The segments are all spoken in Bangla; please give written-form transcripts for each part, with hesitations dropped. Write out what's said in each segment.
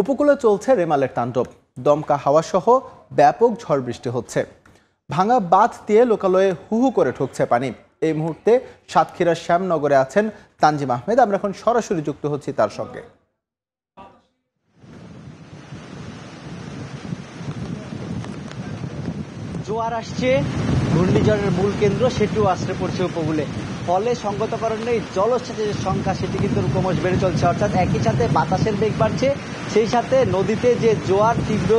উপকূলে চলছে রেমালের তাণ্ডব। দমকা হাওয়াসহ ব্যাপক ঝড় বৃষ্টি হচ্ছে। ভাঙা বাঁধ দিয়ে লোকালয়ে হুহু করে ঠুকছে পানি। এই মুহূর্তে সাতক্ষীরার শ্যামনগরে আছেন তানজিম আহমেদ। আমরা এখন সরাসরি যুক্ত হচ্ছি তার সঙ্গে। জোয়ার আসছে, ঘূর্ণিঝড়ের মূল কেন্দ্র সেটিও আশ্রে পড়ছে উপকূলে। ফলে সঙ্গত কারণে জলস্রোতের সংখ্যা সেটি কিন্তু ক্রমশ বেড়ে চলছে। অর্থাৎ একই সাথে বাতাসের বেগ বাড়ছে, সেই সাথে নদীতে যে জোয়ার তীব্র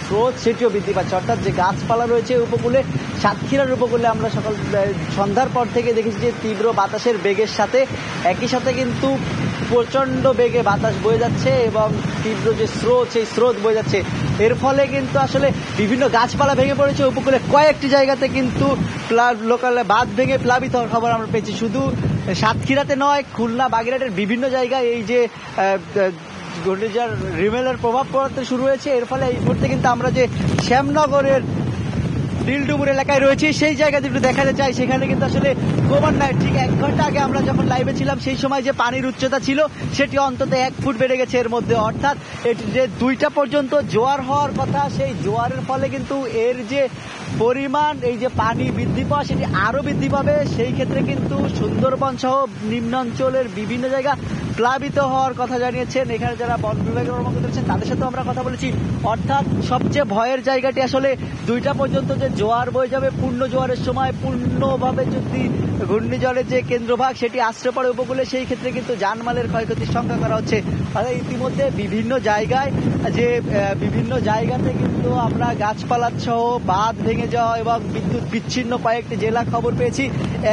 স্রোত সেটিও বৃদ্ধি পাচ্ছে। অর্থাৎ যে গাছপালা রয়েছে উপকূলে, সাতক্ষীরার উপকূলে আমরা সন্ধ্যার পর থেকে দেখেছি যে তীব্র বাতাসের বেগের সাথে একই সাথে কিন্তু প্রচণ্ড বেগে বাতাস বয়ে যাচ্ছে এবং তীব্র যে স্রোত সেই স্রোত বয়ে যাচ্ছে। এর ফলে কিন্তু আসলে বিভিন্ন গাছপালা ভেঙে পড়েছে উপকূলে। কয়েকটি জায়গাতে কিন্তু লোকালে বাঁধ ভেঙে প্লাবিত হওয়ার খবর আমরা পেয়েছি। শুধু সাতক্ষীরাতে নয়, খুলনা বাগেরহাটের বিভিন্ন জায়গায় এই যে ঘূর্ণিঝড় রিমেলের প্রভাব পড়তে শুরু হয়েছে। এর ফলে এই মুহূর্তে কিন্তু আমরা যে শ্যামনগরের দিলডুবুর এলাকায় রয়েছে সেই জায়গাতে একটু দেখাতে চাই। সেখানে কিন্তু আসলে ক্রমান্বয়ে ঠিক 1 ঘন্টা আগে আমরা যখন লাইভে ছিলাম সেই সময় যে পানির উচ্চতা ছিল সেটি অন্তত 1 ফুট বেড়ে গেছে এর মধ্যে। অর্থাৎ এটি যে 2টা পর্যন্ত জোয়ার হওয়ার কথা, সেই জোয়ারের ফলে কিন্তু এর যে পরিমাণ, এই যে পানি বৃদ্ধি পাওয়া সেটি আরও বৃদ্ধি পাবে। সেই ক্ষেত্রে কিন্তু সুন্দরবন সহ নিম্নাঞ্চলের বিভিন্ন জায়গা প্লাবিত হওয়ার কথা জানিয়েছেন এখানে যারা বন বিভাগের কর্মকর্তা রয়েছেন তাদের সাথে আমরা কথা বলেছি। অর্থাৎ সবচেয়ে ভয়ের জায়গাটি আসলে 2টা পর্যন্ত যে জোয়ার বয়ে যাবে, পূর্ণ জোয়ারের সময় পূর্ণভাবে যদি ঘূর্ণিঝড়ের যে কেন্দ্রভাগ সেটি আশ্রয় পড়ে উপকূলে, সেই ক্ষেত্রে কিন্তু জানমালের ক্ষয়ক্ষতির সংখ্যা করা হচ্ছে। অর্থাৎ ইতিমধ্যে বিভিন্ন জায়গাতে কিন্তু আমরা গাছপালা সহ বাঁধ ভেঙে যাওয়া এবং বিদ্যুৎ বিচ্ছিন্ন কয়েকটি জেলা খবর পেয়েছি।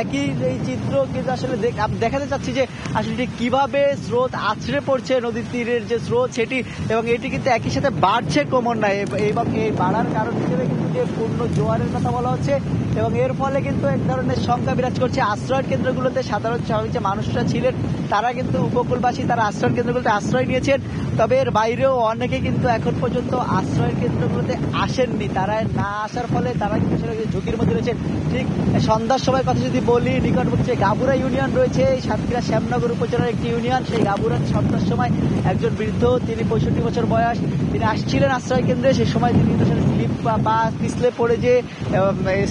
একই এই চিত্র কিন্তু আসলে দেখাতে চাচ্ছি যে আসলে কিভাবে স্রোত আছড়ে পড়ছে নদীর তীরের যে স্রোত সেটি, এবং এটি কিন্তু একই সাথে বাড়ছে ক্রমান্বয়ে এবং এই বাড়ার কারণ হিসেবে কিন্তু যে পূর্ণ জোয়ারের কথা বলা হচ্ছে এবং এর ফলে কিন্তু এক ধরনের শঙ্কা বিরাজ করছে। আশ্রয় কেন্দ্রগুলোতে সাধারণ স্বাভাবিক যে মানুষরা ছিলেন তারা কিন্তু উপকূলবাসী, তারা আশ্রয় কেন্দ্রগুলোতে আশ্রয় নিয়েছেন। তবে এর বাইরেও অনেকে কিন্তু এখন পর্যন্ত আশ্রয় কেন্দ্রগুলোতে আসেননি। তারা না আসার ফলে তারা কিন্তু সেটা ঝুঁকির মধ্যে রয়েছেন। ঠিক সন্ধ্যার সময় কথা যদি বলি, নিকটবর্তী গাবুরা ইউনিয়ন রয়েছে, এই সাতক্ষীরা শ্যামনগর উপজেলার একটি ইউনিয়ন। সেই গাবুরা সন্ধ্যার সময় একজন বৃদ্ধ, তিনি 65 বছর বয়স, তিনি আসছিলেন আশ্রয় কেন্দ্রে। সেই সময় তিনি স্লিপ বা পিছলে পড়ে যে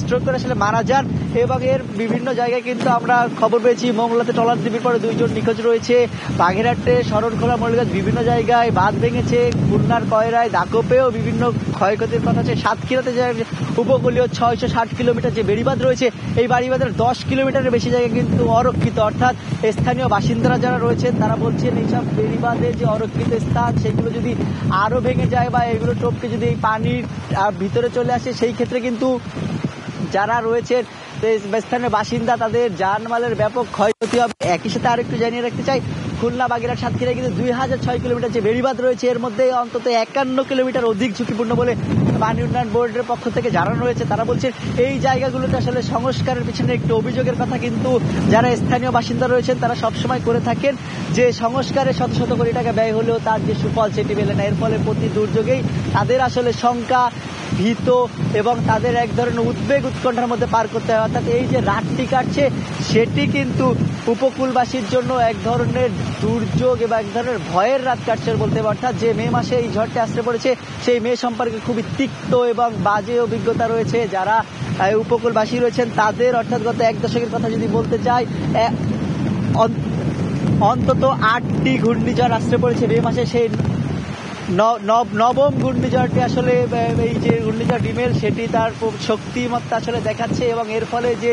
স্ট্রোক করে আসলে মারা যান। এবং এর বিভিন্ন জায়গায় কিন্তু আমরা খবর পেয়েছি মংলাতে ট্রলার দ্বীপের পরে 2 জন নিখোঁজ রয়েছে। বাগেরহাটে শরণখোলা, মৌলভীবাজার বিভিন্ন জায়গায় বাঁধ ভেঙেছে। খুলনার কয়রায়, দাকপেও বিভিন্ন ক্ষয়ক্ষতির কথা আছে। সাতক্ষীরাতে যে উপকূলীয় 660 কিলোমিটার যে বেড়িবাঁধ রয়েছে, এই বেড়িবাঁধের 10 কিলোমিটারের বেশি জায়গা কিন্তু অরক্ষিত। অর্থাৎ স্থানীয় বাসিন্দারা যারা রয়েছেন তারা বলছেন এইসব বেড়িবাঁধের যে অরক্ষিত স্থান সেগুলো যদি আরও ভেঙে যায় বা এগুলো টপকে যদি এই পানির ভিতরে চলে আসে, সেই ক্ষেত্রে কিন্তু যারা রয়েছেন স্থানীয় বাসিন্দা তাদের জানমালের ব্যাপক ক্ষয়ক্ষতি হবে। একই সাথে আরেকটু জানিয়ে রাখতে চাই, খুলনা বাগেরহাট সাতক্ষীরায় কিন্তু 2006 কিলোমিটার যে বেড়িবাঁধ রয়েছে এর মধ্যে অন্তত 51 কিলোমিটার অধিক ঝুঁকিপূর্ণ বলে পানি উন্নয়ন বোর্ডের পক্ষ থেকে জানানো হয়েছে। তারা বলছেন এই জায়গাগুলোতে আসলে সংস্কারের পিছনে একটি অভিযোগের কথা কিন্তু যারা স্থানীয় বাসিন্দা রয়েছেন তারা সবসময় করে থাকেন যে সংস্কারে শত শত কোটি টাকা ব্যয় হলেও তার যে সুফল সেটি মেলে না। এর ফলে প্রতি দুর্যোগেই তাদের আসলে শঙ্কা, ভীত এবং তাদের এক ধরনের উদ্বেগ উৎকণ্ঠার মধ্যে পার করতে হয়। অর্থাৎ এই যে রাতটি কাটছে সেটি কিন্তু উপকূলবাসীর জন্য এক ধরনের দুর্যোগ এবং এক ধরনের ভয়ের রাত কাটছে বলতে হবে। অর্থাৎ যে মে মাসে এই ঝড়টি আশ্রে পড়েছে সেই মে সম্পর্কে খুবই তিক্ত এবং বাজে অভিজ্ঞতা রয়েছে যারা উপকূলবাসী রয়েছেন তাদের। অর্থাৎ গত 1 দশকের কথা যদি বলতে চাই, অন্তত 8টি ঘূর্ণিঝড় আশ্রে পড়েছে মে মাসে। সেই নবম ঘূর্ণিঝড়টি আসলে এই যে ঘূর্ণিঝড় রিমেল সেটি তার শক্তিমত্তা আসলে দেখাচ্ছে এবং এর ফলে যে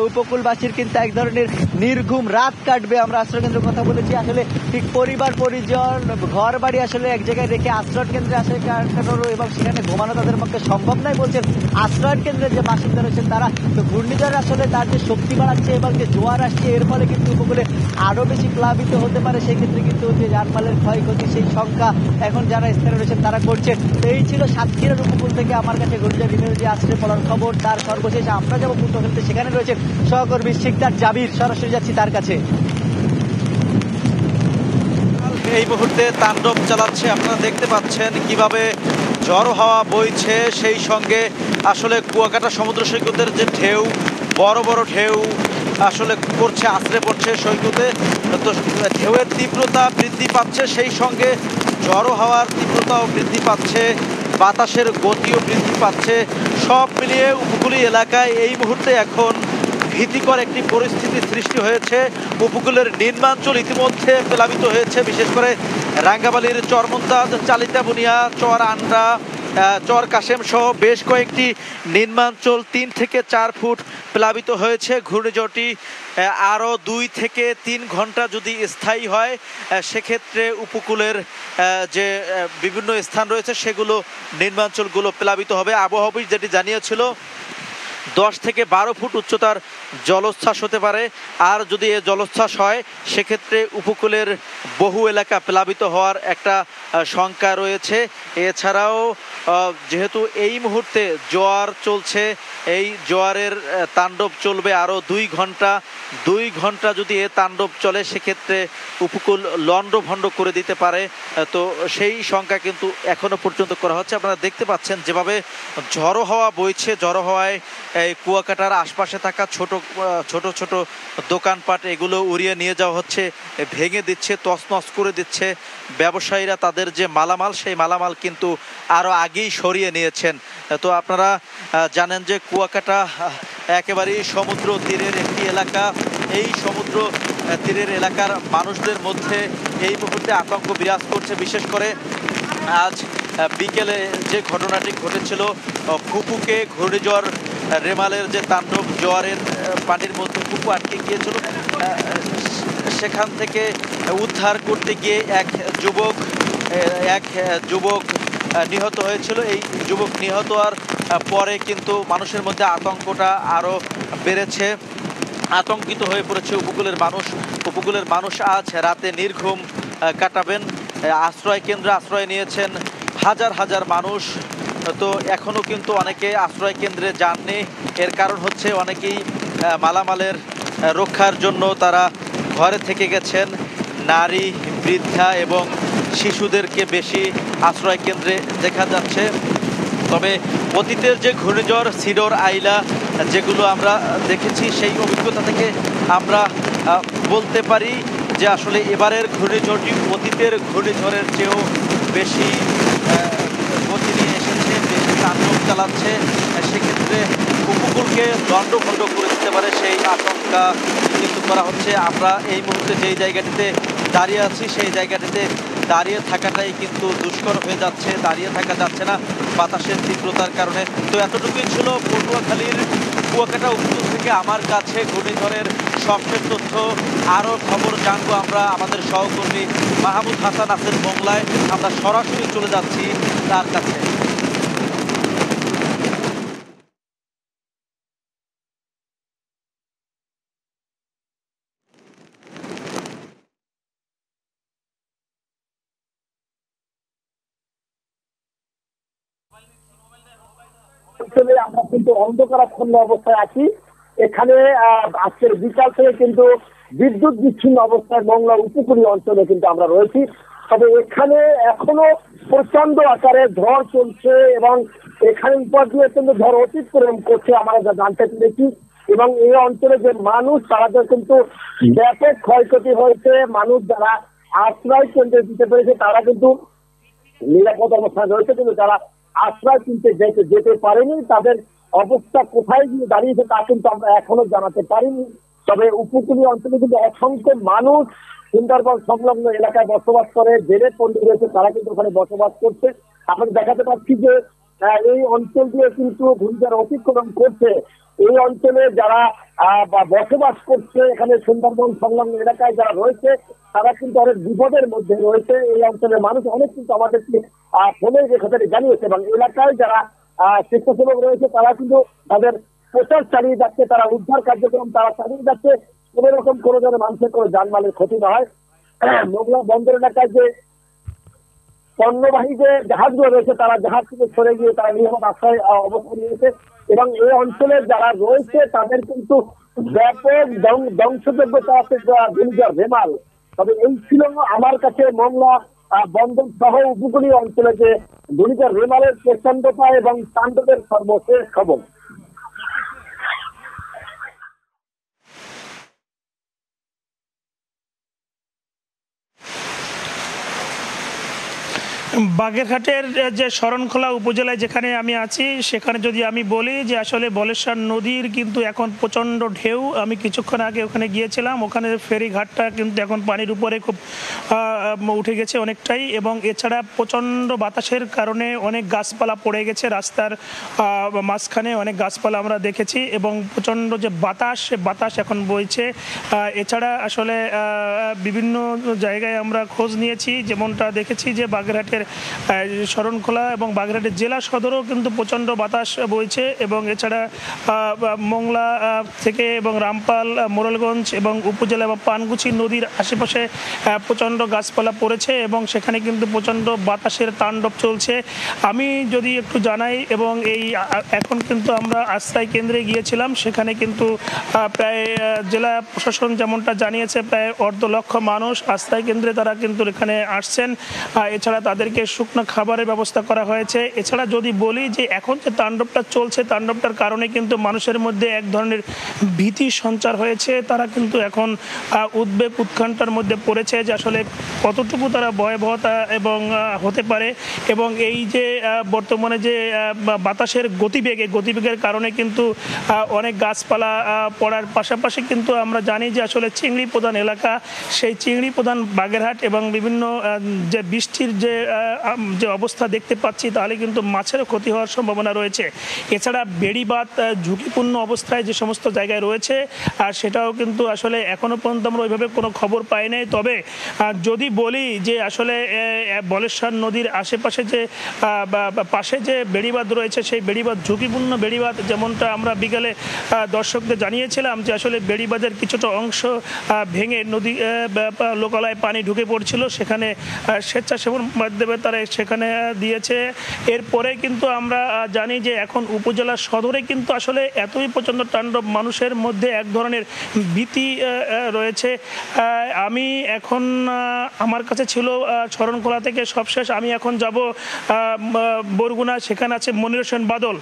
উপকূলবাসীর কিন্তু এক ধরনের নির্ঘুম রাত কাটবে। আমরা আশ্রয় কেন্দ্রের কথা বলেছি, আসলে ঠিক পরিবার পরিজন ঘর বাড়ি আসলে এক জায়গায় রেখে আশ্রয় কেন্দ্রে আসলে কাটানো এবং সেখানে ঘুমানো তাদের পক্ষে সম্ভব নয় বলছেন আশ্রয় কেন্দ্রের যে বাসিন্দা রয়েছেন তারা। তো ঘূর্ণিঝড় আসলে তার যে শক্তি বাড়াচ্ছে এবং যে জোয়ার আসছে এর ফলে কিন্তু উপকূলে আরও বেশি প্লাবিত হতে পারে। সেই ক্ষেত্রে কিন্তু যে জানমালের ক্ষয়ক্ষতি সেই সংখ্যা এখন যারা স্থানে রয়েছেন তারা করছেন। এই ছিল সাতক্ষীরার উপকূল থেকে আমার কাছে ঘূর্ণিঝড় রিমেল যে আশ্রে পড়ার খবর, তার সর্বশেষ আমরা যাবো পূর্ণক্ষেত্রে, সেখানে রয়েছেন সহকর্মী শিকদার জাবির, সরাসরি যাচ্ছি তার কাছে। এই মুহূর্তে তাণ্ডব চালাচ্ছে, আপনারা দেখতে পাচ্ছেন কিভাবে ঝড়ো হাওয়া বইছে, সেই সঙ্গে আসলে কুয়াকাটা সমুদ্র সৈকতের যে ঢেউ, বড় বড় ঢেউ, আসলে করছে, আছড়ে পড়ছে সৈকতে। তো ঢেউয়ের তীব্রতা বৃদ্ধি পাচ্ছে, সেই সঙ্গে ঝড়ো হাওয়ার তীব্রতাও বৃদ্ধি পাচ্ছে, বাতাসের গতিও বৃদ্ধি পাচ্ছে। সব মিলিয়ে উপকূলীয় এলাকায় এই মুহূর্তে এখন ভীতিকর একটি পরিস্থিতি সৃষ্টি হয়েছে। উপকূলের নিম্নাঞ্চল ইতিমধ্যে প্লাবিত হয়েছে, বিশেষ করে রাঙ্গাবালির চরমন্দাজ, চালিতাবুনিয়া, চর আন্ডা, চর কাশেম সহ বেশ কয়েকটি নিম্নাঞ্চল 3 থেকে 4 ফুট প্লাবিত হয়েছে। ঘূর্ণিঝড়টি আরও 2 থেকে 3 ঘন্টা যদি স্থায়ী হয়, সেক্ষেত্রে উপকূলের যে বিভিন্ন স্থান রয়েছে সেগুলো নিম্নাঞ্চলগুলো প্লাবিত হবে। আবহাওয়া অফিস যেটি জানিয়েছিল 10 থেকে 12 ফুট উচ্চতার জলোচ্ছ্বাস হতে পারে। আর যদি এ জলোচ্ছ্বাস হয় সেক্ষেত্রে উপকূলের বহু এলাকা প্লাবিত হওয়ার একটা শঙ্কা রয়েছে। এছাড়াও যেহেতু এই মুহূর্তে জোয়ার চলছে, এই জোয়ারের তাণ্ডব চলবে আরও 2 ঘন্টা। 2 ঘন্টা যদি এ তাণ্ডব চলে সেক্ষেত্রে উপকূল লণ্ডভণ্ড করে দিতে পারে। তো সেই শঙ্কা কিন্তু এখনো পর্যন্ত করা হচ্ছে। আপনারা দেখতে পাচ্ছেন যেভাবে ঝড়ো হাওয়া বইছে, ঝড়ো হাওয়ায় এই কুয়াকাটার আশপাশে থাকা ছোট ছোট দোকানপাট এগুলো উড়িয়ে নিয়ে যাওয়া হচ্ছে, ভেঙে দিচ্ছে, তছনছ করে দিচ্ছে। ব্যবসায়ীরা তাদের যে মালামাল, সেই মালামাল কিন্তু আরও আগেই সরিয়ে নিয়েছেন। তো আপনারা জানেন যে কুয়াকাটা একেবারেই সমুদ্র তীরের একটি এলাকা। এই সমুদ্র তীরের এলাকার মানুষদের মধ্যে এই মুহূর্তে আতঙ্ক বিরাজ করছে। বিশেষ করে আজ বিকেলে যে ঘটনাটি ঘটেছিল, ফুপুকে ঘূর্ণিঝড় রেমালের যে তাণ্ডব, জোয়ারের পানির মধ্যে ফুপু আটকে গিয়েছিল, সেখান থেকে উদ্ধার করতে গিয়ে এক যুবক নিহত হয়েছিল। এই যুবক নিহত হওয়ার পরে কিন্তু মানুষের মধ্যে আতঙ্কটা আরও বেড়েছে, আতঙ্কিত হয়ে পড়েছে উপকূলের মানুষ আজ রাতে নির্ঘুম কাটাবেন। আশ্রয় কেন্দ্রে আশ্রয় নিয়েছেন হাজার হাজার মানুষ। তো এখনও কিন্তু অনেকে আশ্রয় কেন্দ্রে যাননি। এর কারণ হচ্ছে অনেকেই মালামালের রক্ষার জন্য তারা ঘরে থেকে গেছেন। নারী, বৃদ্ধা এবং শিশুদেরকে বেশি আশ্রয় কেন্দ্রে দেখা যাচ্ছে। তবে অতীতের যে ঘূর্ণিঝড় সিডর, আইলা যেগুলো আমরা দেখেছি, সেই অভিজ্ঞতা থেকে আমরা বলতে পারি যে আসলে এবারের ঘূর্ণিঝড়টি অতীতের ঘূর্ণিঝড়ের চেয়েও বেশি গতি নিয়ে এসেছে, বেশি তাণ্ডব চালাচ্ছে। সেক্ষেত্রে উপকূলকে লণ্ডভণ্ড করে দিতে পারে, সেই আশঙ্কা কিন্তু করা হচ্ছে। আমরা এই মুহূর্তে যেই জায়গাটিতে দাঁড়িয়ে আছি, সেই জায়গাটিতে দাঁড়িয়ে থাকাটাই কিন্তু দুষ্কর হয়ে যাচ্ছে, দাঁড়িয়ে থাকা যাচ্ছে না বাতাসের তীব্রতার কারণে। তো এতটুকুই ছিল পটুয়াখালীর কুয়াকাটা উপকূল থেকে আমার কাছে ঘূর্ণিঝড়ের সবশেষ তথ্য। আরও খবর জানবো আমরা আমাদের সহকর্মী মাহমুদ হাসান আছেন মোংলায়, আমরা সরাসরি চলে যাচ্ছি তার কাছে। আমরা কিন্তু অন্ধকারাচ্ছন্ন অবস্থায় আছি। এখানে আজকের বিকাল থেকে কিন্তু বিদ্যুৎ বিচ্ছিন্ন অবস্থায় মংলা উপকূলীয় অঞ্চলে কিন্তু আমরা রয়েছি। তবে এখানে এখনো প্রচন্ড আকারে ঝড় চলছে এবং এখানে উপর দিয়ে কিন্তু ঝড় অতিক্রম করছে আমরা যা জানতে পেরেছি। এবং এই অঞ্চলে যে মানুষ, তাদের কিন্তু ব্যাপক ক্ষয়ক্ষতি হয়েছে। মানুষ যারা আশ্রয় কেন্দ্রে দিতে পেরেছে তারা কিন্তু নিরাপদ অবস্থায় রয়েছে, কিন্তু যারা আশ্রয় কিনতে যেতে পারেনি তাদের অবস্থা কোথায় গিয়ে দাঁড়িয়েছে তা কিন্তু আমরা এখনো জানাতে পারিনি। তবে উপকূলীয় অঞ্চলে কিন্তু অসংখ্য মানুষ সুন্দরবন সংলগ্ন এলাকায় বসবাস করে, জেলে পল্লী রয়েছে, তারা কিন্তু ওখানে বসবাস করছে। আমরা দেখাতে পাচ্ছি যে এই অঞ্চল দিয়ে কিন্তু ঘূর্ণিঝড় অতিক্রম করছে। এই অঞ্চলে যারা বসবাস করছে, এখানে সুন্দরবন সংলগ্ন এলাকায় যারা রয়েছে তারা কিন্তু অনেক বিপদের মধ্যে রয়েছে। এই অঞ্চলের মানুষ অনেক কিন্তু আমাদেরকে ফোনে যে কথাটি জানিয়েছে এবং এলাকায় যারা স্বেচ্ছাসেবক রয়েছে তারা কিন্তু তাদের প্রচার চালিয়ে যাচ্ছে, তারা উদ্ধার কার্যক্রম তারা চালিয়ে যাচ্ছে, কোনো রকম কোনো ধরনের মানুষের কোনো জানমালের ক্ষতি না হয়। মোংলা বন্দর এলাকায় যে পণ্যবাহী যে জাহাজগুলো রয়েছে তারা জাহাজ থেকে সরে গিয়ে তারা নিরাপদ আশ্রয় অবস্থান নিয়েছে এবং এই অঞ্চলের যারা রয়েছে তাদের কিন্তু ব্যাপক ধ্বংসযোগ্যতা আছে ঘূর্ণিঝড় রেমাল। তবে এই ছিল আমার কাছে মংলা বন্দর সহ উপকূলীয় অঞ্চলে যে ঘূর্ণিঝড় রেমালের প্রচন্ডতা এবং তাণ্ডবের সর্বশেষ খবর। বাগেরহাটের যে শরণখোলা উপজেলায় যেখানে আমি আছি সেখানে যদি আমি বলি যে আসলে বলেশ্বর নদীর কিন্তু এখন প্রচণ্ড ঢেউ। আমি কিছুক্ষণ আগে ওখানে গিয়েছিলাম, ওখানে ফেরিঘাটটা কিন্তু এখন পানির উপরে খুব উঠে গেছে অনেকটাই, এবং এছাড়া প্রচণ্ড বাতাসের কারণে অনেক গাছপালা পড়ে গেছে রাস্তার মাঝখানে, অনেক গাছপালা আমরা দেখেছি, এবং প্রচণ্ড যে বাতাস সে বাতাস এখন বইছে। এছাড়া আসলে বিভিন্ন জায়গায় আমরা খোঁজ নিয়েছি, যেমনটা দেখেছি যে বাগেরহাটের শরণখোলা এবং বাগেরহাটের জেলা সদরও কিন্তু প্রচণ্ড বাতাস বইছে, এবং এছাড়া মংলা থেকে এবং রামপাল, মোড়লগঞ্জ এবং উপজেলা বা পানগুছি নদীর আশেপাশে প্রচণ্ড গাছপালা পড়েছে, এবং সেখানে কিন্তু প্রচণ্ড বাতাসের তাণ্ডব চলছে। আমি যদি একটু জানাই, এবং এই এখন কিন্তু আমরা আশ্রয় কেন্দ্রে গিয়েছিলাম, সেখানে কিন্তু প্রায় জেলা প্রশাসন যেমনটা জানিয়েছে প্রায় 1.5 লক্ষ মানুষ আশ্রয় কেন্দ্রে তারা কিন্তু এখানে আসছেন। এছাড়া তাদেরকে শুকনো খাবারের ব্যবস্থা করা হয়েছে। এছাড়া যদি বলি যে এখন যে তাণ্ডবটা চলছে, তাণ্ডবটার কারণে কিন্তু মানুষের মধ্যে এক ধরনের ভীতি সঞ্চার হয়েছে। তারা কিন্তু এখন উদ্বেগ উৎকণ্ঠার মধ্যে পড়েছে যে আসলে কতটুকু তারা ভয়াবহতা এবং হতে পারে, এবং এই যে বর্তমানে যে বাতাসের গতিবেগের কারণে কিন্তু অনেক গাছপালা পড়ার পাশাপাশি কিন্তু আমরা জানি যে আসলে চিংড়ি প্রধান এলাকা, সেই চিংড়ি প্রধান বাগেরহাট, এবং বিভিন্ন যে বৃষ্টির যে অবস্থা দেখতে পাচ্ছি, তাহলে কিন্তু মাছেরও ক্ষতি হওয়ার সম্ভাবনা রয়েছে। এছাড়া বেড়িবাঁধ ঝুঁকিপূর্ণ অবস্থায় যে সমস্ত জায়গায় রয়েছে, আর সেটাও কিন্তু আসলে এখনো পর্যন্ত আমরা ওইভাবে কোনো খবর পাই নাই। তবে যদি বলি যে আসলে বলেশ্বর নদীর আশেপাশে যে পাশে যে বেড়িবাঁধ রয়েছে, সেই বেড়িবাঁধ ঝুঁকিপূর্ণ বেড়িবাঁধ, যেমনটা আমরা বিকালে দর্শকদের জানিয়েছিলাম যে আসলে বেড়িবাঁধের কিছুটা অংশ ভেঙে নদী লোকালয়ে পানি ঢুকে পড়ছিল, সেখানে স্বেচ্ছাসেবক মাধ্যমে তারা সেখানে দিয়েছে। এরপরে কিন্তু আমরা জানি যে এখন উপজেলা সদরে কিন্তু আসলে এতই প্রচণ্ড তাণ্ডব, মানুষের মধ্যে এক ধরনের ভীতি রয়েছে। আমি এখন আমার কাছে ছিল শরণখোলা থেকে সবশেষ, আমি এখন যাব বরগুনা, সেখানে আছে মনির হোসেন বাদল।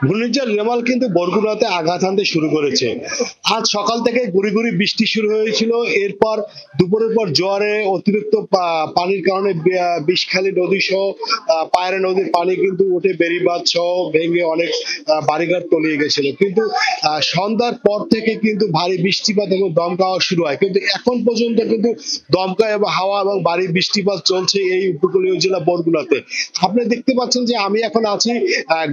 ঘূর্ণিঝড় রেমাল কিন্তু বরগুনাতে আঘাত হানতে শুরু করেছে। আজ সকাল থেকে গুড়ি গুড়ি বৃষ্টি শুরু হয়েছিল, এরপর দুপুরের পর জোয়ারে অতিরিক্ত পানির কারণে বিষখালী নদী সহ পায়রা নদীর পানি কিন্তু উঠে বেড়িবাঁধ সহ ভেঙে অনেক বাড়িঘর তলিয়ে গেছিল। কিন্তু সন্ধ্যার পর থেকে কিন্তু ভারী বৃষ্টিপাত এবং দমকা হাওয়া শুরু হয়, কিন্তু এখন পর্যন্ত কিন্তু দমকা এবং হাওয়া এবং ভারী বৃষ্টিপাত চলছে এই উপকূলীয় জেলা বরগুনাতে। আপনি দেখতে পাচ্ছেন যে আমি এখন আছি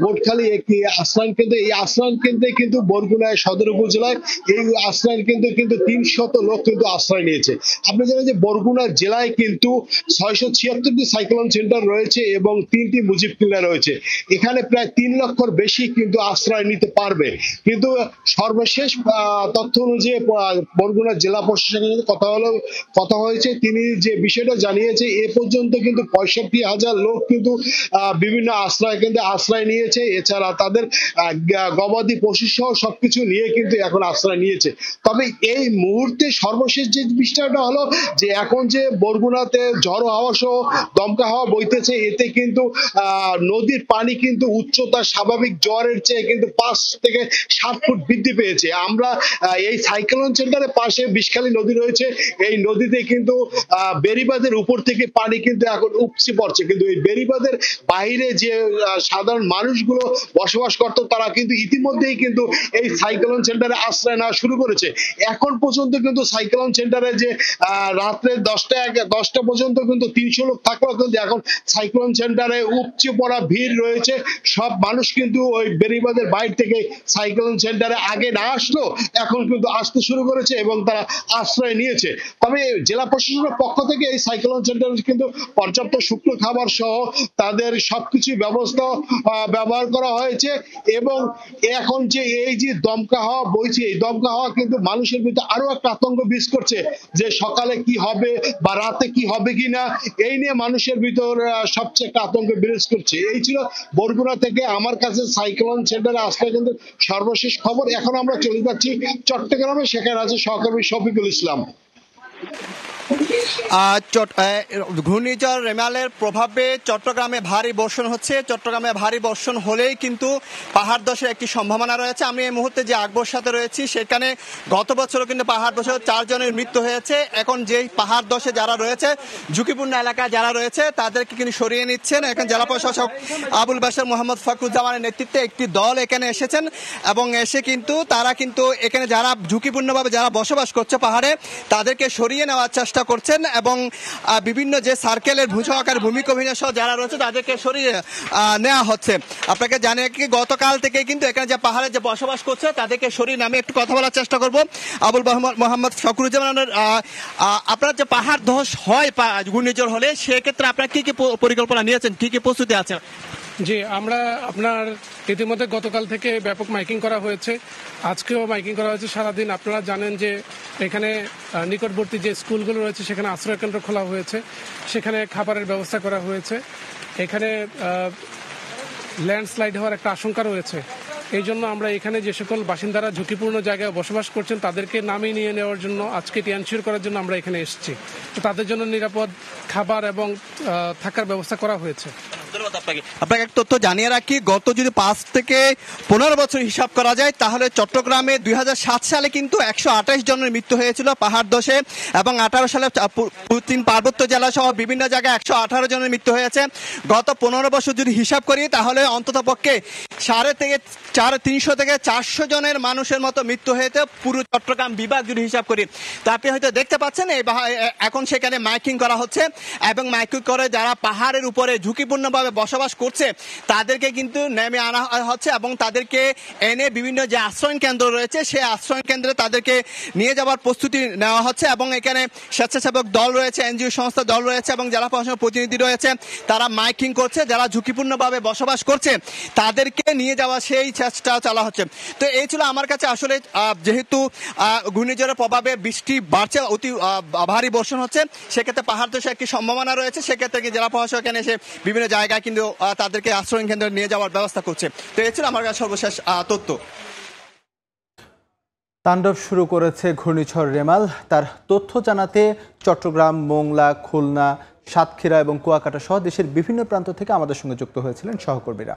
গোটখালী একটি আশ্রয়ণ কেন্দ্রে। এই আশ্রয়ণ কেন্দ্রে কিন্তু বরগুনায় সদর উপজেলায় এই আশ্রয়ণ কেন্দ্রে কিন্তু 300 লোক কিন্তু আশ্রয় নিয়েছে। আপনি জানেন যে বরগুনা জেলায় কিন্তু 676টি সাইক্লোন সেন্টার রয়েছে এবং 3টি মুজিব কিল্লা রয়েছে। এখানে প্রায় 3 লক্ষর বেশি কিন্তু আশ্রয় নিতে পারবে। কিন্তু সর্বশেষ তথ্য অনুযায়ী বরগুনা জেলা প্রশাসনের সাথে কথা হয়েছে, তিনি যে বিষয়টা জানিয়েছে, এ পর্যন্ত কিন্তু 65,000 লোক কিন্তু বিভিন্ন আশ্রয় কেন্দ্রে আশ্রয় নিয়েছে। এছাড়া তাদের গবাদি পশু সহ সবকিছু নিয়ে কিন্তু এখন আশ্রয় নিয়েছে। তবে এই মুহূর্তে সর্বশেষ যে বিষয়টা হলো যে এখন যে বরগুনাতে ঝড়ো হাওয়া সহ দমকা হাওয়া বইতেছে, এতে কিন্তু নদীর পানি কিন্তু উচ্চতা স্বাভাবিক জোয়ারের চেয়ে কিন্তু 5 থেকে 7 ফুট বৃদ্ধি পেয়েছে। আমরা এই সাইক্লোন সেন্টারের পাশে বিষখালী নদী রয়েছে, এই নদীতে কিন্তু বেড়িবাঁধের উপর থেকে পানি কিন্তু এখন উপচে পড়ছে, কিন্তু এই বেড়িবাঁধের বাইরে যে সাধারণ মানুষগুলো বসবাস করত, তারা কিন্তু ইতিমধ্যেই কিন্তু এই সাইক্লোন সেন্টারে আশ্রয় নেওয়া শুরু করেছে। এখন পর্যন্ত কিন্তু সাইক্লোন সেন্টারে যে রাত্রে 10টা পর্যন্ত কিন্তু 300 লোক থাকলেও কিন্তু এখন সাইক্লোন সেন্টারে উপচে পড়া ভিড় রয়েছে। সব মানুষ কিন্তু ওই বেড়িবাঁধের বাইরে থেকে সাইক্লোন সেন্টারে আগে না আসলো, এখন কিন্তু আসতে শুরু করেছে এবং তারা আশ্রয় নিয়েছে। তবে জেলা প্রশাসনের পক্ষ থেকে এই সাইক্লোন সেন্টারে কিন্তু পর্যাপ্ত শুকনো খাবার সহ তাদের সবকিছু ব্যবস্থা ব্যবহার করা হয়েছে। এবং এখন যে এই যে দমকা হাওয়া বইছে, এই দমকা হাওয়া কিন্তু মানুষের ভিতরে আরো একটা আতঙ্ক বিরাজ করছে যে সকালে কি হবে বা রাতে কি হবে কিনা, এই নিয়ে মানুষের ভিতর সবচেয়ে একটা আতঙ্ক বিরাজ করছে। এই ছিল বরগুনা থেকে আমার কাছে সাইক্লোন সেন্টারে আসলে কিন্তু সর্বশেষ খবর। এখন আমরা চলে যাচ্ছি চট্টগ্রামে, সেখানে আছে সহকর্মী শফিকুল ইসলাম। ঘূর্ণিঝড় রেমালের প্রভাবে চট্টগ্রামে ভারী বর্ষণ হচ্ছে। চট্টগ্রামে ভারী বর্ষণ হলেই কিন্তু পাহাড় ধসের একটি সম্ভাবনা রয়েছে। আমি এই মুহূর্তে যে আকবর সাথে রয়েছি সেখানে গত বছরও কিন্তু পাহাড় ধসে 4 জনের মৃত্যু হয়েছে। এখন যেই পাহাড় ধসে যারা রয়েছে, ঝুঁকিপূর্ণ এলাকায় যারা রয়েছে তাদেরকে কিন্তু সরিয়ে নিচ্ছেন। এখন জেলা প্রশাসক আবুল বাশার মোহাম্মদ ফখরুজ্জামানের নেতৃত্বে একটি দল এখানে এসেছেন এবং এসে কিন্তু তারা কিন্তু এখানে যারা ঝুঁকিপূর্ণভাবে যারা বসবাস করছে পাহাড়ে তাদেরকে সরিয়ে নেওয়ার চেষ্টা করছেন এবং বিভিন্ন যে সার্কেলের ভূসহকারী ভূমিকম্প সহ যারা রয়েছে তাদেরকে সরিয়ে নেওয়া হচ্ছে। আপনাকে জানিয়ে কি গতকাল থেকে কিন্তু এখানে যে পাহাড়ে যে বসবাস করছে তাদেরকে সরিয়ে নামে একটু কথা বলার চেষ্টা করব। আবুল মোহাম্মদ ফখরুজ্জামানের, আপনার যে পাহাড় ধস হয় ঘূর্ণিঝড় হলে সেক্ষেত্রে আপনারা কি কি পরিকল্পনা নিয়েছেন, কি কি প্রস্তুতি আছে? জি, আমরা আপনার ইতিমধ্যে গতকাল থেকে ব্যাপক মাইকিং করা হয়েছে, আজকেও মাইকিং করা হয়েছে সারাদিন। আপনারা জানেন যে এখানে নিকটবর্তী যে স্কুলগুলো রয়েছে সেখানে আশ্রয় কেন্দ্র খোলা হয়েছে, সেখানে খাবারের ব্যবস্থা করা হয়েছে। এখানে ল্যান্ডস্লাইড হওয়ার একটা আশঙ্কা রয়েছে, এই জন্য আমরা এখানে যে সকল বাসিন্দারা ঝুঁকিপূর্ণ জায়গায় বসবাস করছেন তাদেরকে নামিয়ে নিয়ে নেওয়ার জন্য, আজকে এটি এনশিওর করার জন্য আমরা এখানে এসেছি। তো তাদের জন্য নিরাপদ খাবার এবং থাকার ব্যবস্থা করা হয়েছে। আপনাকে এক তথ্য জানিয়ে রাখি, গত যদি 5 থেকে 15 বছর হিসাব করা যায় তাহলে চট্টগ্রামে 2007 সালে কিন্তু 128 জনের মৃত্যু হয়েছিল পাহাড় ধসে এবং 18 সালে 3 পার্বত্য জেলা সহ বিভিন্ন জায়গায় 118 জনের মৃত্যু হয়েছে। গত 15 বছর যদি হিসাব করি তাহলে অন্তত পক্ষে 350 থেকে 400 জনের মানুষের মতো মৃত্যু হয়েছে পুরো চট্টগ্রাম বিভাগ যদি হিসাব করি। তো আপনি হয়তো দেখতে পাচ্ছেন এখন সেখানে মাইকিং করা হচ্ছে এবং মাইকিং করে যারা পাহাড়ের উপরে ঝুঁকিপূর্ণভাবে বসবাস করছে তাদেরকে কিন্তু নেমে আনা হচ্ছে এবং তাদেরকে এনে বিভিন্ন যে আশ্রয় কেন্দ্র রয়েছে সেই আশ্রয় কেন্দ্রে তাদেরকে নিয়ে যাওয়ার প্রস্তুতি নেওয়া হচ্ছে এবং এখানে স্বেচ্ছাসেবক দল রয়েছে, এনজিও সংস্থা দল রয়েছে এবং জেলা প্রশাসনের প্রতিনিধি রয়েছে। তারা মাইকিং করছে, যারা ঝুঁকিপূর্ণভাবে বসবাস করছে তাদেরকে নিয়ে যাওয়া সেই চেষ্টা চালা হচ্ছে। তো এই ছিল আমার কাছে আসলে, যেহেতু ঘূর্ণিঝড়ের প্রভাবে বৃষ্টি বাড়ছে, অতি ভারী বর্ষণ হচ্ছে, সেক্ষেত্রে পাহাড় ধসে একটি সম্ভাবনা রয়েছে। সেক্ষেত্রে জেলা প্রশাসক এখানে এসে বিভিন্ন জায়গায় কিন্তু তাদেরকে আশ্রয় কেন্দ্রে নিয়ে যাওয়ার ব্যবস্থা করছে। তো এই ছিল আমার কাছে সর্বশেষ তথ্য। তাণ্ডব শুরু করেছে ঘূর্ণিঝড় রেমাল। তার তথ্য জানাতে চট্টগ্রাম, মোংলা, খুলনা, সাতক্ষীরা এবং কুয়াকাটা সহ দেশের বিভিন্ন প্রান্ত থেকে আমাদের সঙ্গে যুক্ত হয়েছিলেন সহকর্মীরা।